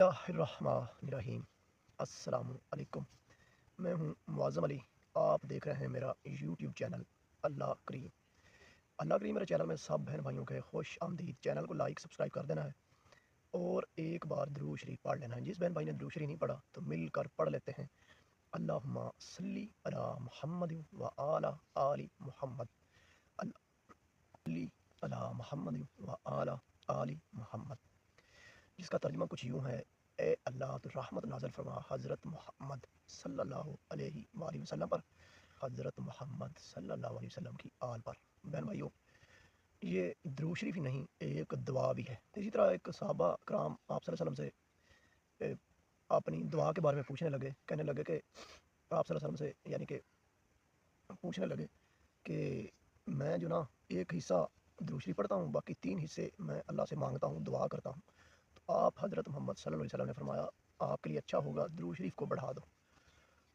बिस्मिल्लाहिर्रहमानिर्रहीम। अस्सलाम वालेकुम। मैं हूँ मुअज़्ज़म अली। आप देख रहे हैं मेरा यूट्यूब चैनल अल्लाह करीम। अल्लाह करीम मेरे चैनल में सब बहन भाइयों के खुश आमदीद। चैनल को लाइक सब्सक्राइब कर देना है और एक बार दुरूद शरीफ पढ़ लेना है। जिस बहन भाई ने दुरूद शरीफ नहीं पढ़ा तो मिलकर पढ़ लेते हैं। अल्लाहुम्मा सल्ली अला मुहम्मद व आला आली मुहम्मद। अल्ली अला मुहम्मद व आला आली मुहम्मद, जिसका तर्जुमा कुछ यूँ है। ए अल्लाह तो रहमत नाज़िल फरमा हज़रत मोहम्मद सल्लल्लाहु अलैहि वसल्लम पर, हज़रत मोहम्मद सल्लल्लाहु अलैहि वसल्लम की आल पर। बहन भाइयों, ये दुरूद शरीफ ही नहीं, एक दुआ भी है। इसी तरह एक सहाबा कराम आप सल्लल्लाहु अलैहि वसल्लम से ए, अपनी दुआ के बारे में पूछने लगे। कहने लगे कि आप सल्लल्लाहु अलैहि वसल्लम से यानी कि पूछने लगे कि मैं जो ना एक हिस्सा दुरूद शरीफ पढ़ता हूँ, बाकी 3 हिस्से मैं अल्लाह से माँगता हूँ, दुआ करता हूँ। तो आप हज़रत मोहम्मद सल्लल्लाहु अलैहि वसल्लम ने फरमाया, आपके लिए अच्छा होगा दुरूद शरीफ को बढ़ा दो।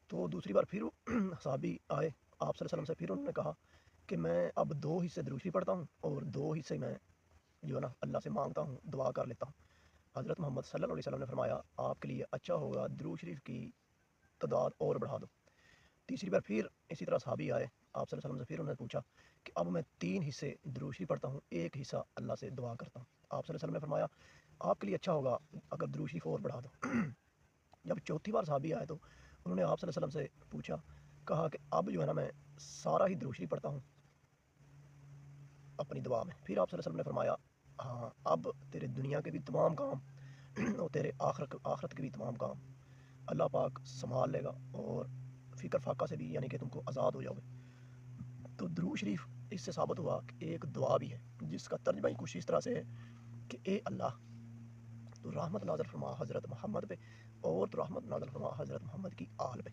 तो दूसरी बार फिर सहाबी आए आप सल्लल्लाहु अलैहि वसल्लम से, फिर उन्होंने कहा कि मैं अब 2 हिस्से दुरूद शरीफ पढ़ता हूँ और 2 हिस्से मैं जो है ना अल्लाह से माँगता हूँ, दुआ कर लेता हूँ। हज़रत मोहम्मद सल्लल्लाहु अलैहि वसल्लम ने फरमाया, आपके लिए अच्छा होगा दुरूद शरीफ की तादाद और बढ़ा दो। तीसरी बार फिर इसी तरह सहाबी आए आप सल्लल्लाहु अलैहि वसल्लम से, फिर उन्होंने पूछा कि अब मैं 3 हिस्से दुरूद शरीफ पढ़ता हूँ, 1 हिस्सा अल्लाह से दुआ करता हूँ। आप सल्लल्लाहु अलैहि वसल्लम ने फरमाया, आपके लिए अच्छा होगा अगर दुरूद शरीफ और बढ़ा दो। जब चौथी बार साहबी आए तो उन्होंने आप सल्लल्लाहु अलैहि वसल्लम से पूछा, कहा कि अब जो है ना मैं सारा ही दुरूद शरीफ पढ़ता हूँ अपनी दुआ में। फिर आप सल्लल्लाहु अलैहि वसल्लम ने फरमाया, हाँ अब तेरे दुनिया के भी तमाम काम और तेरे आखरत के भी तमाम काम अल्लाह पाक संभाल लेगा और फ़िक्र फाका से भी यानी कि तुमको आज़ाद हो जाओगे। तो दुरूद शरीफ इससे साबित हुआ कि एक दुआ भी है, जिसका तर्जमा ही कुछ इस तरह से है कि ए अल्लाह, तो रहमत नाज़िल फरमा हज़रत मोहम्मद पे और तो रहमत नाज़िल फरमा हज़रत मोहम्मद की आल पे।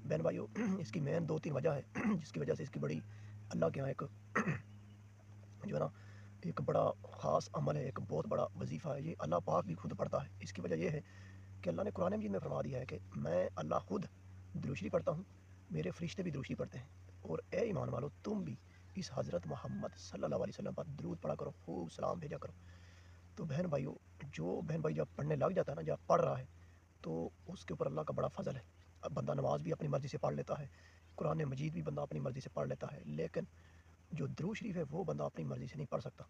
बहन भाइयों, इसकी मेन 2-3 वजह है जिसकी वजह से इसकी बड़ी अल्लाह के यहाँ एक जो है ना एक बड़ा ख़ास अमल है, एक बहुत बड़ा वजीफ़ा है। ये अल्लाह पाक भी खुद पढ़ता है। इसकी वजह ये है कि अल्लाह ने कुरान मजीद में फरमा दिया है कि मैं अल्लाह खुद दुरूद शरीफ पढ़ता हूँ, मेरे फरिश्ते भी दुरूद शरीफ पढ़ते हैं और ए ईमान वालो, तुम भी इस हज़रत मोहम्मद सल्लल्लाहु अलैहि वसल्लम पर दुरूद पढ़ा करो, खूब सलाम भेजा करो। तो बहन भाइयों, जो बहन भाई जब पढ़ने लग जाता है ना, जब पढ़ रहा है तो उसके ऊपर अल्लाह का बड़ा फ़ज़ल है। अब बंदा नमाज भी अपनी मर्ज़ी से पढ़ लेता है, कुरान मजीद भी बंदा अपनी मर्ज़ी से पढ़ लेता है, लेकिन जो दुरूद शरीफ है वो बंदा अपनी मर्ज़ी से नहीं पढ़ सकता।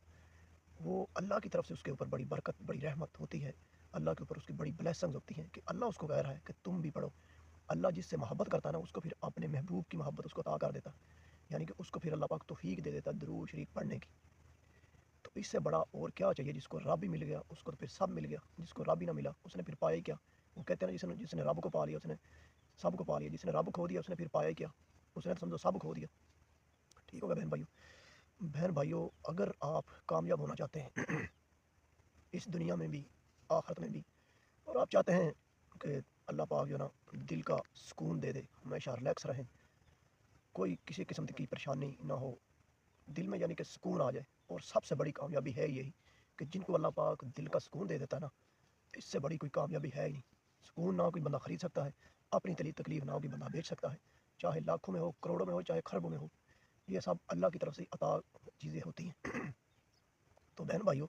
वो अल्लाह की तरफ से उसके ऊपर बड़ी बरकत, बड़ी रहमत होती है। अल्लाह के ऊपर उसकी बड़ी ब्लेसिंग्स होती हैं कि अल्लाह उसको कह रहा है कि तुम भी पढ़ो। अल्लाह जिससे मोहब्बत करता है ना, उसको फिर अपने महबूब की मोहब्बत उसको अता कर देता है। यानी कि उसको फिर अल्लाह पाक तौफ़ीक दे देता है दुरूद शरीफ पढ़ने की। तो इससे बड़ा और क्या चाहिए? जिसको रब ही मिल गया उसको तो फिर सब मिल गया, जिसको रब ही ना मिला उसने फिर पाया ही क्या? वो कहते हैं ना, जिसने जिसने रब को पा लिया उसने सब को पा लिया, जिसने रब खो दिया उसने फिर पाया ही क्या? उसने तो समझो सब खो दिया। ठीक होगा बहन भाइयों। बहन भाइयों, अगर आप कामयाब होना चाहते हैं इस दुनिया में भी, आखिरत में भी, और आप चाहते हैं कि अल्लाह पाक जो है ना दिल का सुकून दे दे, हमेशा रिलैक्स रहें, कोई किसी किस्म की परेशानी ना हो दिल में, यानी कि सुकून आ जाए। और सबसे बड़ी कामयाबी है यही कि जिनको अल्लाह पाक दिल का सुकून दे देता है ना, इससे बड़ी कोई कामयाबी है ही नहीं। सुकून ना कोई बंदा ख़रीद सकता है, अपनी तकलीफ़ ना कोई बंदा बेच सकता है, चाहे लाखों में हो, करोड़ों में हो, चाहे खरबों में हो। ये सब अल्लाह की तरफ से अता चीज़ें होती हैं। तो बहन भाइयों,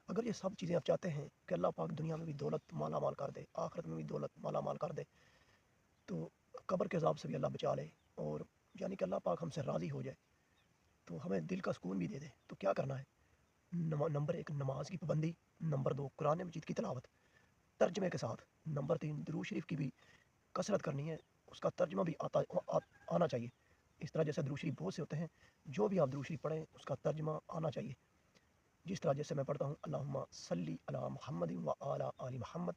अगर ये सब चीज़ें आप चाहते हैं कि अल्लाह पाक दुनिया में भी दौलत माला माल कर दे, आखिरत में भी दौलत माला माल कर दे, तो कब्र के अज़ाब से भी अल्लाह बचा ले, और यानी कि अल्लाह पाक हमसे राज़ी हो जाए, तो हमें दिल का सुकून भी दे दे, तो क्या करना है? नंबर 1 नमाज की पाबंदी, नंबर 2 कुरान मजीद की तिलावत तर्जमे के साथ, नंबर 3 दुरूद शरीफ की भी कसरत करनी है, उसका तर्जमा भी आना चाहिए। इस तरह जैसे दुरूद शरीफ बहुत से होते हैं, जो भी आप दुरूद शरीफ पढ़ें उसका तर्जमा आना चाहिए। जिस तरह जैसे मैं पढ़ता हूँ अल्लाहुम्मा सल्ली अला मुहम्मद व आला आली मुहम्मद,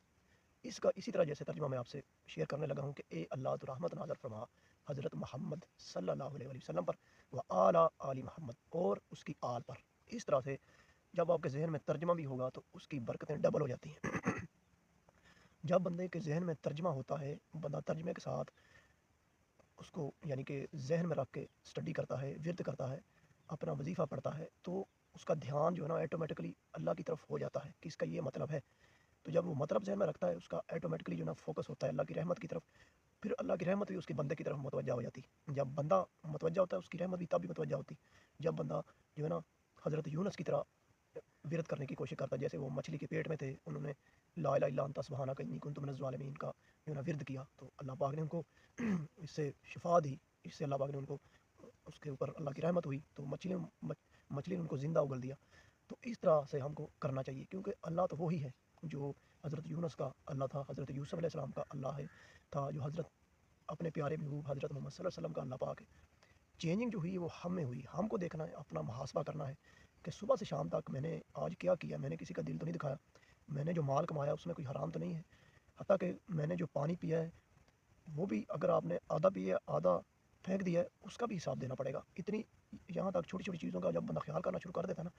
इसका इसी तरह जैसे तर्जुमा मैं आपसे शेयर करने लगा हूँ कि ए अल्लाह तो रहमत नाज़िल फरमा हज़रत मोहम्मद सल्लल्लाहु अलैहि वसल्लम पर व आला आली मोहम्मद, और उसकी आल पर। इस तरह से जब आपके जहन में तर्जुमा भी होगा तो उसकी बरकतें डबल हो जाती हैं। जब बंदे के जहन में तर्जुमा होता है, बंदा तर्जुमे के साथ उसको यानी कि जहन में रख के स्टडी करता है, विर्द करता है, अपना वजीफ़ा पढ़ता है, तो उसका ध्यान जो है ना ऑटोमेटिकली अल्लाह की तरफ हो जाता है कि इसका ये मतलब है। तो जब वो मतलब ज़हन में रखता है, उसका ऑटोमेटिकली जो है ना फ़ोकस होता है अल्लाह की रहमत की तरफ, फिर अल्लाह की रहमत भी उसके बंदे की तरफ मुतवज्जा हो जाती है। जब बंदा मुतवज्जा होता है, उसकी रहमत भी तब भी मुतवज्जा होती है। जब बंदा जो है ना हज़रत यूनुस की तरह विरत करने की कोशिश करता है, जैसे वो मछली के पेट में थे, उन्होंने لا الہ الا انت سبحانک انی کنت من الظالمین کا جو نا ورد کیا، تو اللہ پاک نے ان کو اس سے شفا دی، اس سے اللہ پاک نے ان کو اس کے اوپر اللہ کی رحمت ہوئی، تو مچھلی نے ان کو زندہ اگل دیا۔ تو اس طرح سے ہم کو کرنا چاہیے، کیونکہ اللہ تو وہی ہے جو حضرت یونس کا اللہ تھا، حضرت یوسف علیہ السلام کا اللہ ہے تھا، جو حضرت اپنے پیارے محبوب حضرت محمد صلی اللہ علیہ وسلم کا اللہ پاک ہے۔ چینجنگ جو ہوئی وہ ہم میں ہوئی، ہم کو دیکھنا ہے، اپنا محاسبہ کرنا ہے کہ صبح سے شام تک میں نے آج کیا کیا، میں نے کسی کا دل تو نہیں دکھایا، میں نے جو مال کمایا اس میں کوئی حرام تو نہیں ہے، حتیٰ کہ میں نے جو پانی پیا ہے وہ بھی اگر آپ نے آدھا پیا آدھا پھینک دیا ہے اس کا بھی حساب دینا پڑے گا۔ اتنی یہاں تک چھوٹی چھوٹی چیزوں کا جب بندہ خیال کرنا شروع کر دیتا ہے نا،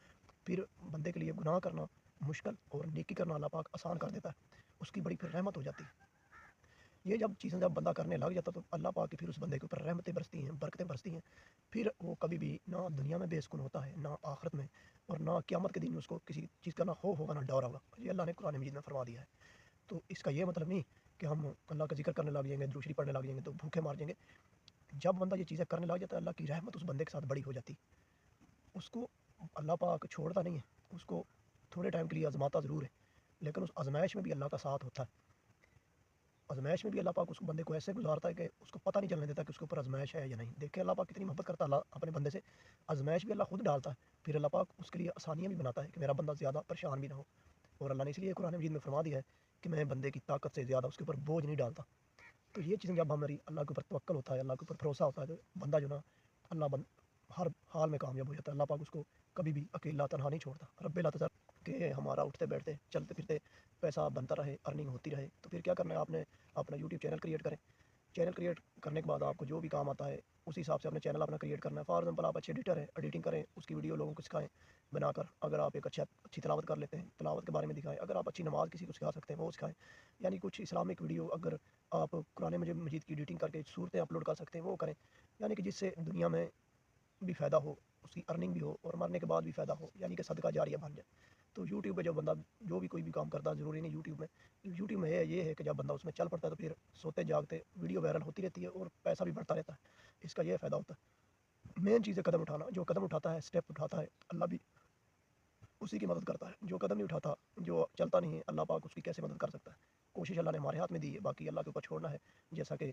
پھر بندے کے لیے گناہ کرنا مشکل اور نیکی کرنا اللہ پاک آسان کر دیتا ہے، اس کی بڑی پھر رحمت ہو جاتی ہے۔ یہ جب چیزیں جب بندہ کرنے لگ جاتا تو اللہ پاک کی پھر اس بندے کے اوپر رحمتیں برستی ہیں، برکتیں برستی ہیں، پھر وہ کبھی بھی نہ دنیا میں بے سکون ہوتا ہے، نہ آخرت میں، اور نہ قیامت کے دن اس کو کسی چیز کا نہ خوف ہوگا نہ ڈر ہوگا۔ یہ اللہ نے قرآن مجید میں فرما دیا ہے۔ تو اس کا یہ مطلب نہیں کہ ہم اللہ کا ذکر کرنے لگ جائیں گے، درود شریف پڑھنے لگ جائیں گے تو بھوکے مار جائیں گے۔ جب بندہ یہ چیزیں کرنے لگ جاتا ہے اللہ کی رحمت اس بندے کے ساتھ بڑی ہو جاتی، اس کو اللہ پاک چھوڑتا نہیں ہے، اس کو تھوڑے ٹائم کے لیے آزماتا ضرور ہے، لیکن اس آزمائش میں بھی اللہ کا ساتھ ہوتا ہے۔ آزمائش میں بھی اللہ پاک اس بندے کو ایسے گزارتا ہے کہ اس کو پتہ نہیں چلنے دیتا کہ اس کے اوپر آزمائش ہے یا نہیں۔ دیکھیں اللہ پاک کتنی محبت کرتا ہے اللہ اپنے بندے سے، آزمائش بھی اللہ خود ڈالتا ہے، پھر اللہ پاک اس کے لیے آسانیاں بھی بناتا ہے کہ میرا بندہ زیادہ پریشان بھی نہ ہو۔ اور اللہ نے اس لیے قرآن مجید میں فرما دیا ہے کہ میں بندے کی طاقت سے زیادہ اس کے اوپر بوجھ نہیں ڈالتا۔ تو یہ چیزیں جب ہماری اللہ کے اوپر توکل ہوتا ہے، اللہ کے اوپر بھروسہ ہوتا ہے، تو بندہ جو نا ہر حال میں کامیاب ہو جاتا ہے۔ اللہ پاک اس کو کبھی بھی اکیلا تنہا نہیں چھوڑتا۔ رب لا تذر کہ ہمارا اٹھتے بیٹھتے چلتے پھرتے پیسہ بنتا رہے، ارننگ ہوتی رہے، تو پھر کیا کرنا ہے، آپ نے اپنا یوٹیوب چینل کریٹ کریں۔ چینل کریٹ کرنے کے بعد آپ کو جو بھی کام آتا ہے اسی حساب سے اپنے چینل اپنا کریٹ کرنا ہے۔ فار ایگزامپل آپ اچھے ایڈیٹر ہیں، ایڈیٹنگ کریں، اس کی ویڈیو لوگوں کو سکھائیں بنا کر۔ اگر آپ ایک اچھی تلاوت کر لیتے ہیں، تلاوت کے بارے میں دکھائیں۔ اگر آپ اچھی نماز کسی کو سکھا سکتے ہیں وہ سکھائیں، یعنی کچھ اسلامک ویڈیو اگر آپ قرآن مجید کی ایڈیٹنگ کر کے صورتیں اپلوڈ کر سکتے ہیں وہ کریں، یعنی کہ جس سے دنیا میں بھی فائدہ ہو، اس کی ارننگ بھی ہو، اور مرنے کے بعد بھی فائدہ ہو، یعنی کہ صدقہ جاریہ بن جائے۔ تو یوٹیوب پہ جو بندہ جو بھی کوئی بھی کام کرتا ہے، ضروری نہیں یوٹیوب میں یہ ہے کہ جب بندہ اس میں چل پڑتا ہے تو پھر سوتے جاگتے ویڈیو وائرل ہوتی رہتی ہے اور پیسہ بھی بڑھتا رہتا ہے۔ اس کا یہ فائدہ ہوتا ہے۔ مین چیز ہے قدم اٹھانا، جو قدم اٹھاتا ہے، اسٹیپ اٹھاتا ہے، اللہ بھی اسی کی مدد کرتا ہے۔ جو قدم نہیں اٹھاتا، جو چلتا نہیں ہے، اللہ پاک اس کی کیسے مدد کر سکتا ہے۔ کوشش اللہ نے ہمارے ہاتھ میں دی ہے، باقی اللہ کے اوپر چھوڑنا ہے۔ جیسا کہ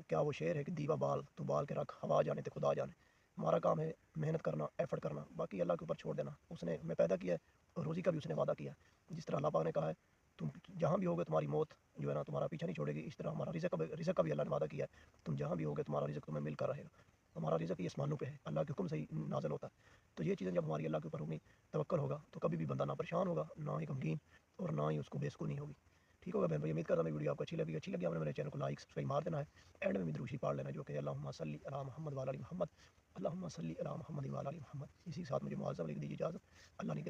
کیا وہ شعر ہے کہ دیوا بال تو بال کے رکھ، ہوا جانے تے خدا جانے۔ ہمارا کام ہے محنت کرنا، ایفرٹ کرنا، باقی اللہ کے اوپر چھوڑ دینا۔ اس نے ہمیں پیدا کیا ہے اور روزی کا بھی اس نے وعدہ کیا ہے۔ جس طرح اللہ پاک نے کہا ہے تم جہاں بھی ہوگے تمہاری موت جو ہے نا تمہارا پیچھا نہیں چھوڑے گی، اس طرح ہمارا رزق کا بھی اللہ نے وعدہ کیا ہے، تم جہاں بھی ہوگے تمہارا رزق تمہیں مل کر رہے گا۔ ہمارا رزق یہ آسمانوں پہ ہے، اللہ کے حکم سے ہی نازل ہوتا ہے۔ تو یہ چیزیں جب ہماری اللہ کے اوپر ہوں گی، توکل ہوگا، تو کبھی بھی بندہ نہ پریشان ہوگا، نہ ہی غمگین، اور نہ ہی اس کو بے سکونی ہوگی۔ ٹھیک ہوگا بہن بھائی، امید کرتا ہوں ویڈیو آپ کو اچھی لگی آپ نے میرے چینل کو لائک سبسکرائب مار دینا ہے، اینڈ میں بھی درود شریف پڑھ لینا جو کہ اللہم صلی علی محمد وعلی محمد، اللہم صلی علی محمد وعلی محمد۔ اسی کے ساتھ مجھے معذب لکھ دیجیے اجازت، اللہ نے کے